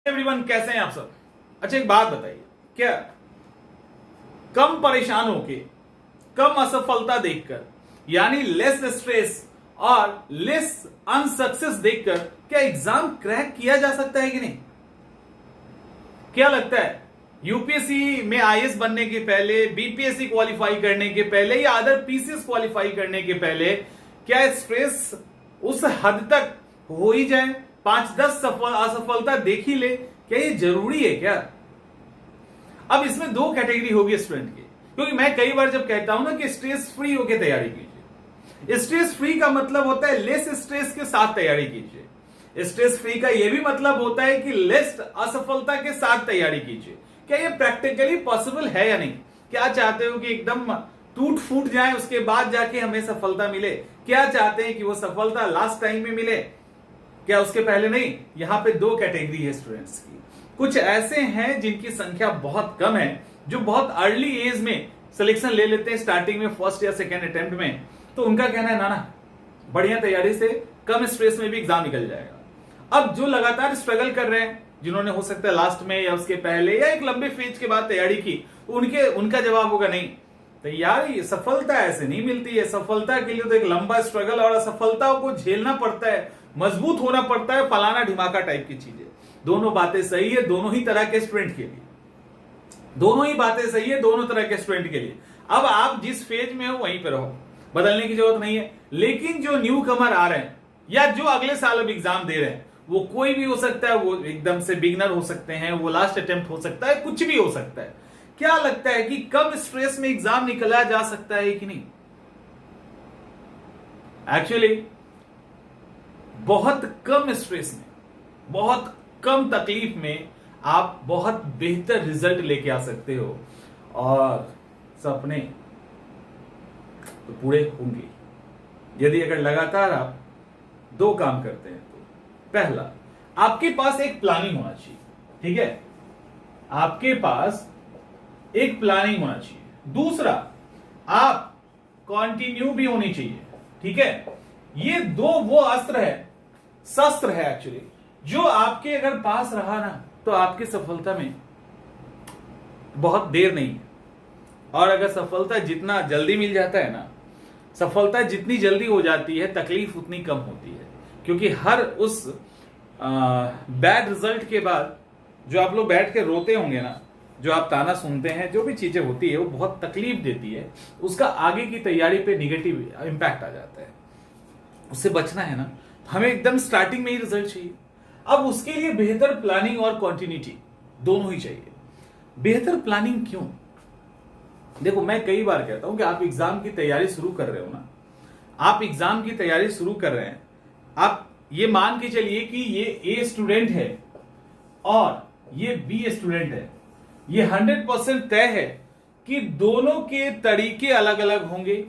Everyone, कैसे हैं आप सब। अच्छा, एक बात बताइए, क्या कम परेशान होके, कम असफलता देखकर, यानी लेस स्ट्रेस और लेस अनसक्सेस देखकर क्या एग्जाम क्रैक किया जा सकता है कि नहीं? क्या लगता है, यूपीएससी में आईएएस बनने के पहले, बीपीएससी क्वालिफाई करने के पहले या अदर पीसीएस क्वालिफाई करने के पहले क्या स्ट्रेस उस हद तक हो ही जाए, 5-10 असफलता देख ही ले? क्या ये जरूरी है क्या? अब इसमें दो कैटेगरी होगी स्टूडेंट की, क्योंकि मैं कई बार जब कहता हूं ना कि स्ट्रेस फ्री होकर तैयारी कीजिए, स्ट्रेस फ्री का मतलब होता है लेस स्ट्रेस के साथ तैयारी कीजिए। स्ट्रेस फ्री का यह भी मतलब होता है कि लेस असफलता के साथ तैयारी कीजिए। क्या ये प्रैक्टिकली पॉसिबल है या नहीं? क्या चाहते हो कि एकदम टूट फूट जाए उसके बाद जाके हमें सफलता मिले? क्या चाहते हैं कि वो सफलता लास्ट टाइम में मिले? क्या उसके पहले नहीं? यहां पे दो कैटेगरी है स्टूडेंट्स की। कुछ ऐसे हैं जिनकी संख्या बहुत कम है, जो बहुत अर्ली एज में सिलेक्शन ले लेते हैं, स्टार्टिंग में फर्स्ट या सेकेंड अटेम्प्ट में। तो उनका कहना है ना बढ़िया तैयारी से कम स्ट्रेस में भी एग्जाम निकल जाएगा। अब जो लगातार स्ट्रगल कर रहे हैं, जिन्होंने हो सकता है लास्ट में या उसके पहले या एक लंबे फेज के बाद तैयारी की, उनका जवाब होगा नहीं, तैयारी सफलता ऐसे नहीं मिलती है। सफलता के लिए तो एक लंबा स्ट्रगल और असफलताओं को झेलना पड़ता है, मजबूत होना पड़ता है, फलाना ढिमाका टाइप की चीजें। दोनों बातें सही है दोनों ही तरह के स्टूडेंट के लिए, दोनों ही बातें सही है दोनों तरह के स्टूडेंट के लिए। अब आप जिस फेज में हो वहीं पर रहो, बदलने की जरूरत नहीं है। लेकिन जो न्यू कमर आ रहे हैं या जो अगले साल अब एग्जाम दे रहे हैं, वो कोई भी हो सकता है, वो एकदम से बिगनर हो सकते हैं, वो लास्ट अटेम्प्ट हो सकता है, कुछ भी हो सकता है। क्या लगता है कि कम स्ट्रेस में एग्जाम निकला जा सकता है कि नहीं? एक्चुअली बहुत कम स्ट्रेस में, बहुत कम तकलीफ में आप बहुत बेहतर रिजल्ट लेके आ सकते हो, और सपने तो पूरे होंगे यदि अगर लगातार आप दो काम करते हैं। तो पहला, आपके पास एक प्लानिंग होना चाहिए, ठीक है? आपके पास एक प्लानिंग होना चाहिए। दूसरा, आप कंटिन्यू भी होनी चाहिए, ठीक है? ये दो वो अस्त्र है, शस्त्र है एक्चुअली, जो आपके अगर पास रहा ना तो आपकी सफलता में बहुत देर नहीं है। और अगर सफलता जितना जल्दी मिल जाता है ना, सफलता जितनी जल्दी हो जाती है, तकलीफ उतनी कम होती है। क्योंकि हर उस बैड रिजल्ट के बाद जो आप लोग बैठ के रोते होंगे ना, जो आप ताना सुनते हैं, जो भी चीजें होती है वो बहुत तकलीफ देती है, उसका आगे की तैयारी पे निगेटिव इंपैक्ट आ जाता है। उससे बचना है ना, हमें एकदम स्टार्टिंग में ही रिजल्ट चाहिए। अब उसके लिए बेहतर प्लानिंग और कंटिन्यूटी दोनों ही चाहिए। बेहतर प्लानिंग क्यों? देखो, मैं कई बार कहता हूं कि आप एग्जाम की तैयारी शुरू कर रहे हो ना, आप एग्जाम की तैयारी शुरू कर रहे हैं, आप ये मान के चलिए कि ये ए स्टूडेंट है और ये बी स्टूडेंट है। ये 100% तय है कि दोनों के तरीके अलग अलग होंगे,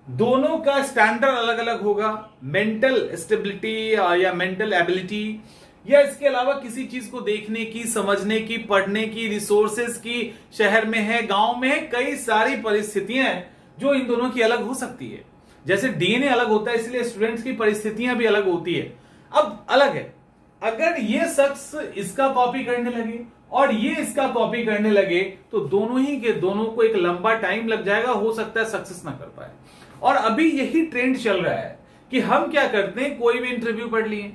दोनों का स्टैंडर्ड अलग अलग होगा, मेंटल स्टेबिलिटी या मेंटल एबिलिटी या इसके अलावा किसी चीज को देखने की, समझने की, पढ़ने की, रिसोर्सेस की, शहर में है, गांव में है, कई सारी परिस्थितियां हैं जो इन दोनों की अलग हो सकती है। जैसे डीएनए अलग होता है, इसलिए स्टूडेंट्स की परिस्थितियां भी अलग होती है। अब अलग है, अगर ये शख्स इसका कॉपी करने लगे और ये इसका कॉपी करने लगे तो दोनों ही के दोनों को एक लंबा टाइम लग जाएगा, हो सकता है सक्सेस ना कर पाए। और अभी यही ट्रेंड चल रहा है कि हम क्या करते हैं, कोई भी इंटरव्यू पढ़ लिए,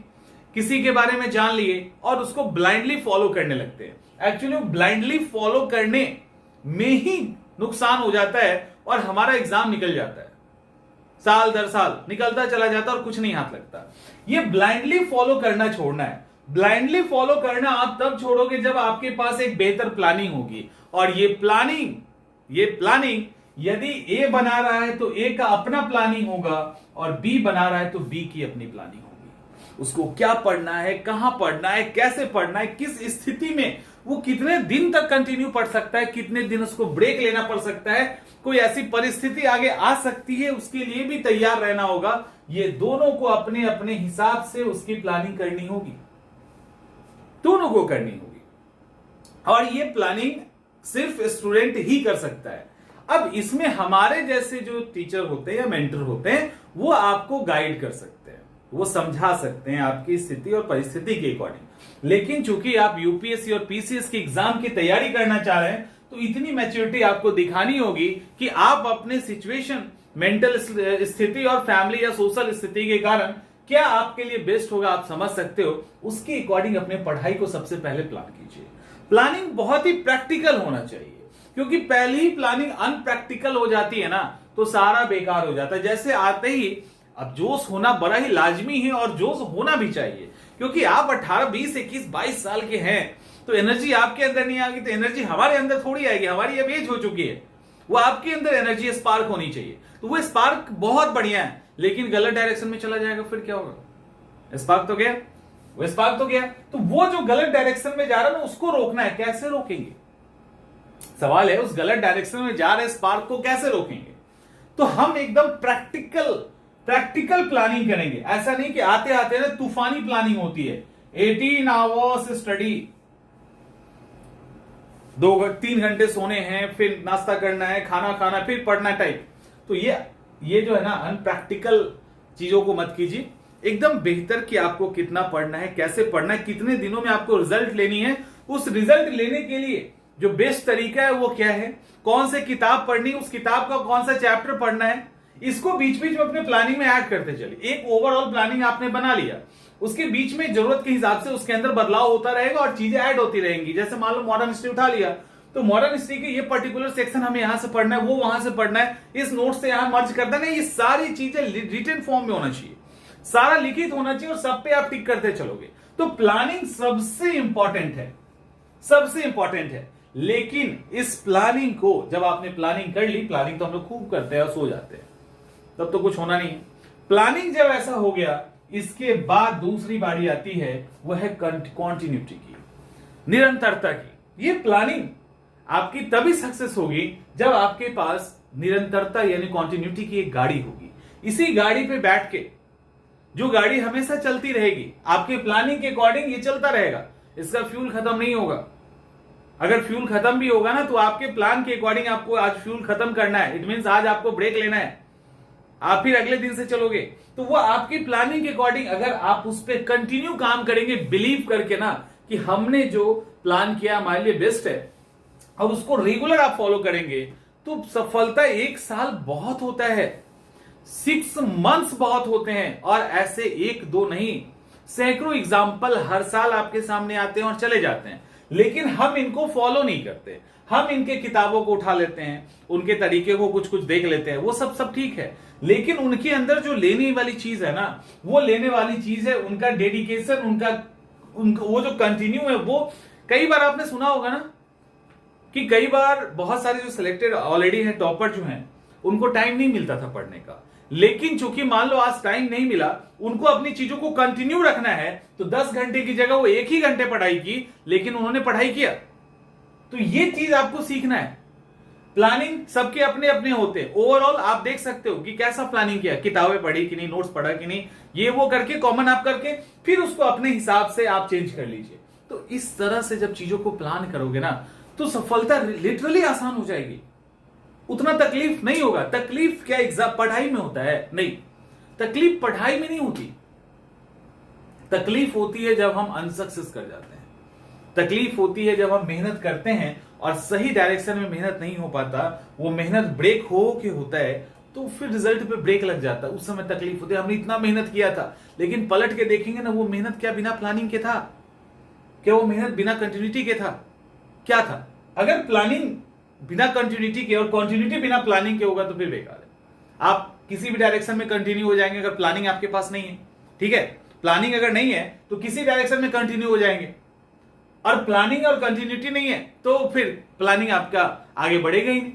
किसी के बारे में जान लिए और उसको ब्लाइंडली फॉलो करने लगते हैं। एक्चुअली ब्लाइंडली फॉलो करने में ही नुकसान हो जाता है और हमारा एग्जाम निकल जाता है, साल दर साल निकलता चला जाता है और कुछ नहीं हाथ लगता। ये ब्लाइंडली फॉलो करना छोड़ना है। ब्लाइंडली फॉलो करना आप तब छोड़ोगे जब आपके पास एक बेहतर प्लानिंग होगी। और ये प्लानिंग यदि ए बना रहा है तो ए का अपना प्लानिंग होगा, और बी बना रहा है तो बी की अपनी प्लानिंग होगी। उसको क्या पढ़ना है, कहां पढ़ना है, कैसे पढ़ना है, किस स्थिति में, वो कितने दिन तक कंटिन्यू पढ़ सकता है, कितने दिन उसको ब्रेक लेना पड़ सकता है, कोई ऐसी परिस्थिति आगे आ सकती है, उसके लिए भी तैयार रहना होगा। ये दोनों को अपने अपने हिसाब से उसकी प्लानिंग करनी होगी, दोनों को करनी होगी। और ये प्लानिंग सिर्फ स्टूडेंट ही कर सकता है। अब इसमें हमारे जैसे जो टीचर होते हैं या मेंटर होते हैं, वो आपको गाइड कर सकते हैं। वो समझा सकते हैं आपकी स्थिति और परिस्थिति के अकॉर्डिंग। लेकिन चूंकि आप यूपीएससी और पीसीएस की एग्जाम की तैयारी करना चाह रहे हैं, तो इतनी मैच्योरिटी आपको दिखानी होगी कि आप अपने सिचुएशन, मेंटल स्थिति और फैमिली या सोशल स्थिति के कारण क्या आपके लिए बेस्ट होगा आप समझ सकते हो। उसके अकॉर्डिंग अपने पढ़ाई को सबसे पहले प्लान कीजिए। प्लानिंग बहुत ही प्रैक्टिकल होना चाहिए, क्योंकि पहली ही प्लानिंग अनप्रैक्टिकल हो जाती है ना, तो सारा बेकार हो जाता है। जैसे आते ही अब जोश होना बड़ा ही लाजमी है और जोश होना भी चाहिए, क्योंकि आप 18, 20, 21, 22 साल के हैं, तो एनर्जी आपके अंदर नहीं आएगी तो एनर्जी हमारे अंदर थोड़ी आएगी। हमारी अब एज हो चुकी है, वो आपके अंदर एनर्जी स्पार्क होनी चाहिए। तो वो स्पार्क बहुत बढ़िया है, लेकिन गलत डायरेक्शन में चला जाएगा, फिर क्या होगा? स्पार्क तो गया, वो स्पार्क तो गया, तो वो जो गलत डायरेक्शन में जा रहा है ना, उसको रोकना है। कैसे रोकेंगे? सवाल है, उस गलत डायरेक्शन में जा रहे स्पार्क को कैसे रोकेंगे? तो हम एकदम प्रैक्टिकल प्लानिंग करेंगे। ऐसा नहीं कि आते आते ना तूफानी प्लानिंग होती है, 18 आवर्स स्टडी, 2-3 घंटे सोने हैं, फिर नाश्ता करना है, खाना खाना, फिर पढ़ना टाइप। तो ये जो है ना, अनप्रैक्टिकल चीजों को मत कीजिए। एकदम बेहतर कि आपको कितना पढ़ना है, कैसे पढ़ना है, कितने दिनों में आपको रिजल्ट लेनी है। उस रिजल्ट लेने के लिए जो बेस्ट तरीका है वो क्या है, कौन से किताब पढ़नी, उस किताब का कौन सा चैप्टर पढ़ना है, इसको बीच बीच में अपने प्लानिंग में ऐड करते चलिए। एक ओवरऑल प्लानिंग आपने बना लिया, उसके बीच में जरूरत के हिसाब से उसके अंदर बदलाव होता रहेगा और चीजें ऐड होती रहेंगी। जैसे मान लो मॉडर्न हिस्ट्री उठा लिया, तो मॉडर्न हिस्ट्री के ये पर्टिकुलर सेक्शन हमें यहां से पढ़ना है, वो वहां से पढ़ना है, इस नोट से यहां मर्ज करना है। ये सारी चीजें रिटन फॉर्म में होना चाहिए, सारा लिखित होना चाहिए, और सब पे आप टिक करते चलोगे। तो प्लानिंग सबसे इंपॉर्टेंट है, सबसे इंपॉर्टेंट है। लेकिन इस प्लानिंग को जब आपने प्लानिंग कर ली, प्लानिंग तो हम लोग खूब करते हैं और सो जाते हैं, तब तो कुछ होना नहीं है। प्लानिंग जब ऐसा हो गया, इसके बाद दूसरी बारी आती है, वह है कॉन्टिन्यूटी की, निरंतरता की। ये प्लानिंग आपकी तभी सक्सेस होगी जब आपके पास निरंतरता यानी कॉन्टिन्यूटी की एक गाड़ी होगी। इसी गाड़ी पे बैठ के, जो गाड़ी हमेशा चलती रहेगी, आपके प्लानिंग के अकॉर्डिंग ये चलता रहेगा, इसका फ्यूल खत्म नहीं होगा। अगर फ्यूल खत्म भी होगा ना, तो आपके प्लान के अकॉर्डिंग आपको आज फ्यूल खत्म करना है, इट मींस आज आपको ब्रेक लेना है, आप फिर अगले दिन से चलोगे। तो वो आपकी प्लानिंग के अकॉर्डिंग, अगर आप उस पर कंटिन्यू काम करेंगे, बिलीव करके ना कि हमने जो प्लान किया हमारे लिए बेस्ट है, और उसको रेगुलर आप फॉलो करेंगे, तो सफलता 1 साल बहुत होता है, 6 मंथ्स बहुत होते हैं। और ऐसे 1-2 नहीं, सैकड़ों एग्जाम्पल हर साल आपके सामने आते हैं और चले जाते हैं, लेकिन हम इनको फॉलो नहीं करते। हम इनके किताबों को उठा लेते हैं, उनके तरीके को कुछ कुछ देख लेते हैं, वो सब ठीक है, लेकिन उनके अंदर जो लेने वाली चीज है ना, वो लेने वाली चीज है उनका डेडिकेशन, उनका वो जो कंटिन्यू है। वो कई बार आपने सुना होगा ना कि कई बार बहुत सारे जो सिलेक्टेड ऑलरेडी है, टॉपर जो हैं, उनको टाइम नहीं मिलता था पढ़ने का, लेकिन चूंकि मान लो आज टाइम नहीं मिला, उनको अपनी चीजों को कंटिन्यू रखना है, तो 10 घंटे की जगह वो 1 ही घंटे पढ़ाई की, लेकिन उन्होंने पढ़ाई किया। तो ये चीज आपको सीखना है। प्लानिंग सबके अपने अपने होते हैं। ओवरऑल आप देख सकते हो कि कैसा प्लानिंग किया, किताबें पढ़ी कि नहीं, नोट्स पढ़ा कि नहीं, ये वो करके कॉमन आप करके फिर उसको अपने हिसाब से आप चेंज कर लीजिए। तो इस तरह से जब चीजों को प्लान करोगे ना, तो सफलता लिटरली आसान हो जाएगी, उतना तकलीफ नहीं होगा। तकलीफ क्या एग्जाम पढ़ाई में होता है? नहीं, तकलीफ पढ़ाई में नहीं होती। तकलीफ होती है जब हम अनसक्सेस कर जाते हैं, तकलीफ होती है जब हम मेहनत करते हैं और सही डायरेक्शन में मेहनत नहीं हो पाता, वो मेहनत ब्रेक हो के होता है, तो फिर रिजल्ट पे ब्रेक लग जाता है, उस समय तकलीफ होती है। हमने इतना मेहनत किया था, लेकिन पलट के देखेंगे ना, वो मेहनत क्या बिना प्लानिंग के था? क्या वो मेहनत बिना कंटिन्यूटी के था? क्या था? अगर प्लानिंग बिना कंटिन्यूटी के और कंटिन्यूटी बिना प्लानिंग के होगा तो फिर बेकार है। आप किसी भी डायरेक्शन में कंटिन्यू हो जाएंगे अगर प्लानिंग आपके पास नहीं है, ठीक है? प्लानिंग अगर नहीं है तो किसी डायरेक्शन में कंटिन्यू हो जाएंगे, और प्लानिंग और कंटिन्यूटी नहीं है तो फिर प्लानिंग आपका आगे बढ़ेगा ही नहीं,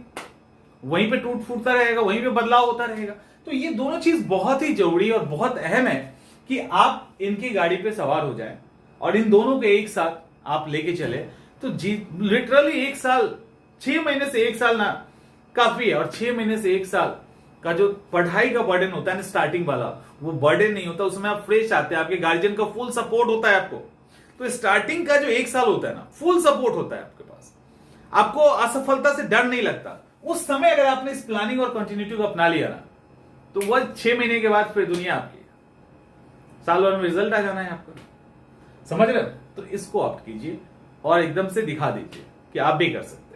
वहीं पे टूट फूटता रहेगा, वहीं पे बदलाव होता रहेगा। तो ये दोनों चीज बहुत ही जरूरी और बहुत अहम है कि आप इनकी गाड़ी पे सवार हो जाएं और इन दोनों को एक साथ आप लेके चले। तो लिटरली 1 साल, 6 महीने से 1 साल ना काफी है। और 6 महीने से 1 साल का जो पढ़ाई का बर्डन होता है ना, स्टार्टिंग वाला, वो बर्डन नहीं होता, उसमें आप फ्रेश आते हैं, आपके गार्जियन का फुल सपोर्ट होता है आपको। तो स्टार्टिंग का जो 1 साल होता है ना, फुल सपोर्ट होता है आपके पास, आपको असफलता से डर नहीं लगता। उस समय अगर आपने इस प्लानिंग और कंटिन्यूटी को अपना लिया ना, तो वह 6 महीने के बाद फिर दुनिया आपकी, साल भर में रिजल्ट आ जाना है आपका, समझ रहे हो? तो इसको ऑप्ट कीजिए और एकदम से दिखा दीजिए कि आप भी कर सकते हैं।